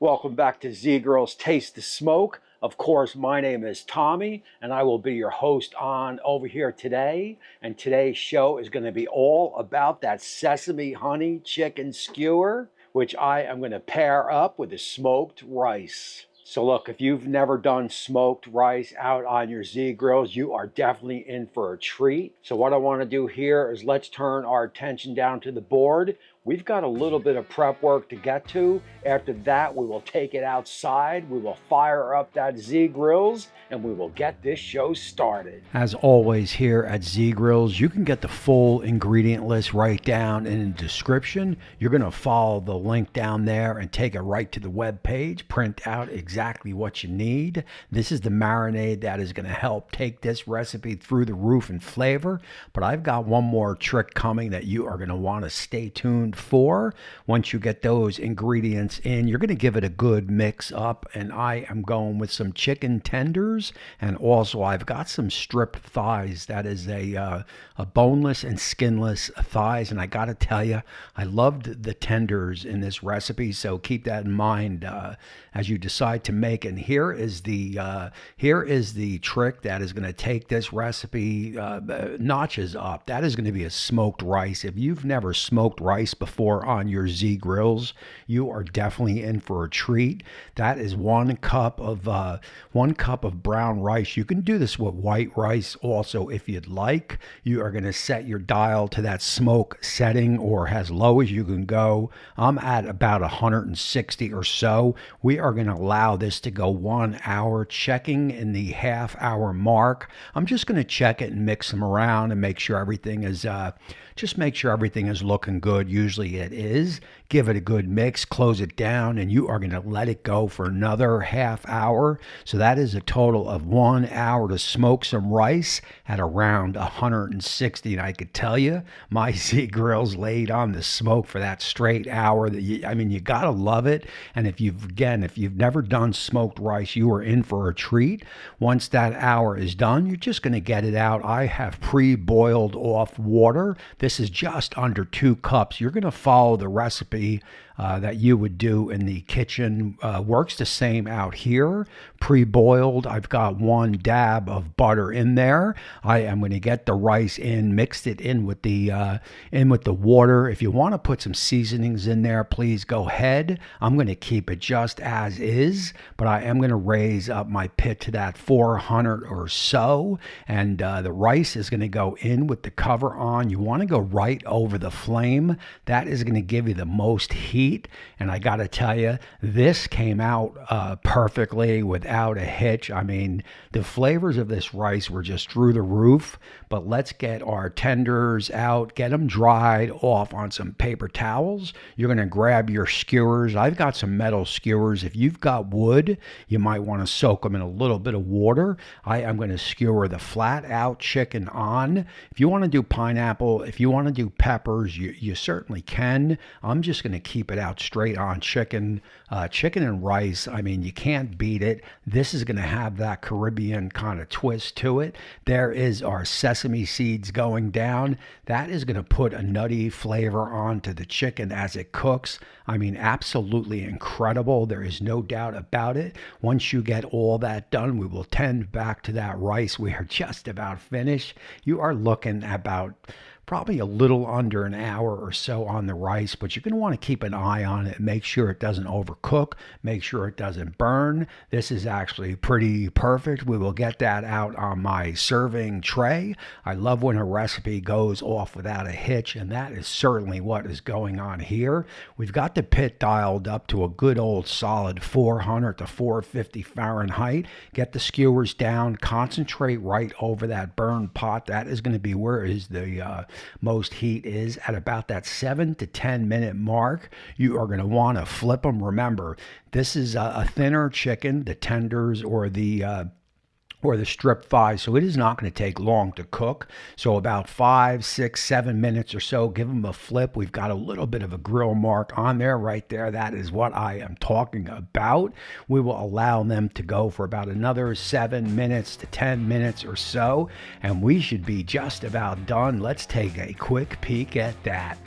Welcome back to Z Girls Taste the Smoke. Of course, my name is Tommy, and I will be your host on over here today. And today's show is going to be all about that sesame honey chicken skewer, which I am going to pair up with the smoked rice. So look, if you've never done smoked rice out on your Z grills, you are definitely in for a treat. So what I want to do here is let's turn our attention down to the board. We've got a little bit of prep work to get to. After that, we will take it outside. We will fire up that Z Grills and we will get this show started. As always, here at Z Grills, you can get the full ingredient list right down in the description. You're going to follow the link down there and take it right to the web page, print out exactly what you need. This is the marinade that is going to help take this recipe through the roof in flavor. But I've got one more trick coming that you are going to want to stay tuned for. Once you get those ingredients in, you're going to give it a good mix up, and I am going with some chicken tenders, and also I've got some strip thighs. That is a boneless and skinless thighs, and I got to tell you, I loved the tenders in this recipe, so keep that in mind as you decide to make. And here is the trick that is going to take this recipe notches up. That is going to be a smoked rice. If you've never smoked rice before on your Z grills, you are definitely in for a treat. That is 1 cup of brown rice. You can do this with white rice also if you'd like. You are going to set your dial to that smoke setting or as low as you can go. I'm at about 160 or so. We are going to allow this to go 1 hour, checking in the half-hour mark. I'm just going to check it and mix them around and make sure everything is looking good. Usually it is. Give it a good mix, close it down, and you are going to let it go for another half hour. So that is a total of 1 hour to smoke some rice at around 160. And I could tell you, my Z grills laid on the smoke for that straight hour. You gotta love it. And if you've never done smoked rice, you are in for a treat. Once that hour is done, you're just going to get it out. I have pre-boiled off water. This is just under 2 cups. You're going to follow the recipe that you would do in the kitchen. Works the same out here. Pre-boiled. I've got 1 dab of butter in there. I am going to get the rice in, mixed it in with the water. If you want to put some seasonings in there, please go ahead. I'm going to keep it just as is, but I am going to raise up my pit to that 400 or so, and the rice is going to go in with the cover on. You want to go right over the flame. That is going to give you the most heat, and I got to tell you, this came out perfectly without a hitch. I mean, the flavors of this rice were just through the roof. But let's get our tenders out, get them dried off on some paper towels. You're going to grab your skewers. I've got some metal skewers. If you've got wood, you might want to soak them in a little bit of water. I am going to skewer the flat out chicken on. If you want to do pineapple, if you want to do peppers, you certainly can. I'm just going to keep it out straight on chicken. Chicken and rice, I mean, you can't beat it. This is going to have that Caribbean kind of twist to it. There is our sesame seeds going down. That is going to put a nutty flavor onto the chicken as it cooks. I mean, absolutely incredible. There is no doubt about it. Once you get all that done, we will tend back to that rice. We are just about finished. You are looking about probably a little under an hour or so on the rice, but you're going to want to keep an eye on it. Make sure it doesn't overcook. Make sure it doesn't burn. This is actually pretty perfect. We will get that out on my serving tray. I love when a recipe goes off without a hitch, and that is certainly what is going on here. We've got the pit dialed up to a good old solid 400 to 450 Fahrenheit. Get the skewers down. Concentrate right over that burned pot. That is going to be where is the most heat is at about that 7 to 10 minute mark. You are going to want to flip them. Remember, this is a thinner chicken, the tenders or the strip thighs, so it is not going to take long to cook. So about 5, 6, 7 minutes or so, give them a flip. We've got a little bit of a grill mark on there right there. That is what I am talking about. We will allow them to go for about another 7 minutes to 10 minutes or so, and we should be just about done. Let's take a quick peek at that.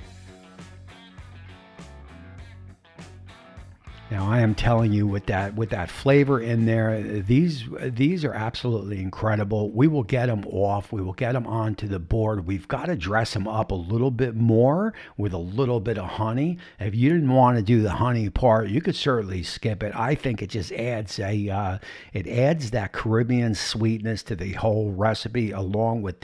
Now I am telling you, with that flavor in there, these are absolutely incredible. We will get them off. We will get them onto the board. We've got to dress them up a little bit more with a little bit of honey. If you didn't want to do the honey part, you could certainly skip it. I think it just adds it adds that Caribbean sweetness to the whole recipe, along with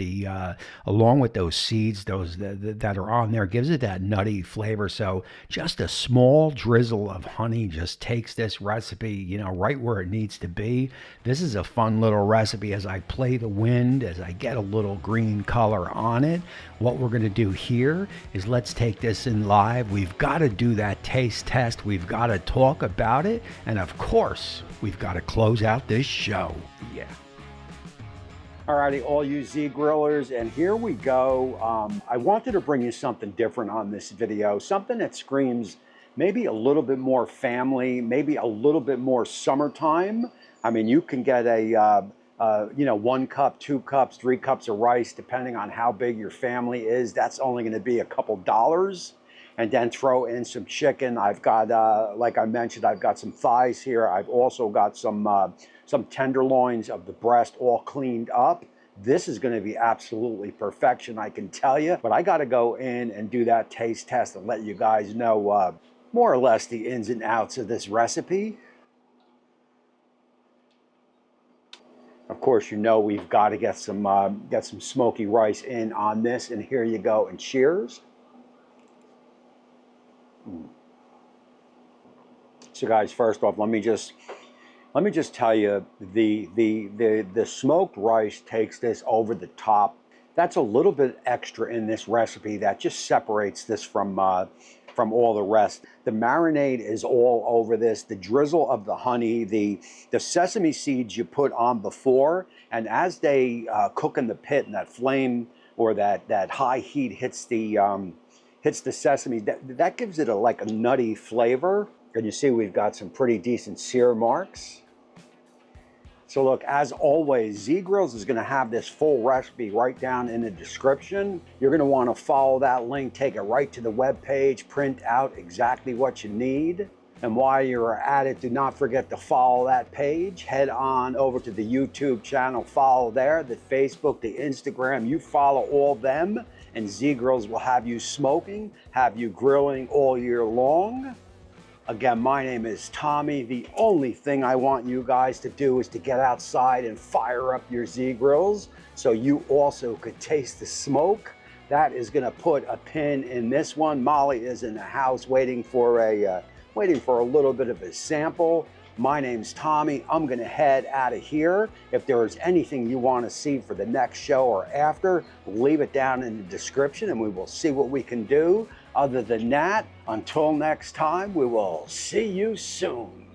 those seeds, those that are on there, gives it that nutty flavor. So just a small drizzle of honey just takes this recipe, right where it needs to be. This is a fun little recipe. As I play the wind, as I get a little green color on it, what we're going to do here is let's take this in live. We've got to do that taste test. We've got to talk about it. And of course, we've got to close out this show. Yeah. Alrighty, all you Z grillers, and here we go. I wanted to bring you something different on this video, something that screams maybe a little bit more family, maybe a little bit more summertime. I mean, you can get a 1 cup, 2 cups, 3 cups of rice, depending on how big your family is. That's only going to be a couple dollars. And then throw in some chicken. I've got, like I mentioned, I've got some thighs here. I've also got some tenderloins of the breast all cleaned up. This is going to be absolutely perfection, I can tell you. But I got to go in and do that taste test and let you guys know more or less the ins and outs of this recipe. Of course, we've got to get some smoky rice in on this. And here you go. And cheers. So guys, first off, let me just tell you, the smoked rice takes this over the top. That's a little bit extra in this recipe that just separates this from all the rest. The marinade is all over this. The drizzle of the honey, the sesame seeds you put on before, and as they cook in the pit and that flame or that high heat hits the sesame, that gives it like a nutty flavor. And you see we've got some pretty decent sear marks. So look, as always, Z Grills is going to have this full recipe right down in the description. You're going to want to follow that link, take it right to the web page, print out exactly what you need. And while you're at it, do not forget to follow that page. Head on over to the YouTube channel, follow there, the Facebook, the Instagram, you follow all them, and Z Grills will have you smoking, have you grilling all year long. Again, my name is Tommy. The only thing I want you guys to do is to get outside and fire up your Z Grills so you also could taste the smoke. That is going to put a pin in this one. Molly is in the house waiting for a little bit of a sample. My name's Tommy. I'm going to head out of here. If there is anything you want to see for the next show or after, leave it down in the description and we will see what we can do. Other than that, until next time, we will see you soon.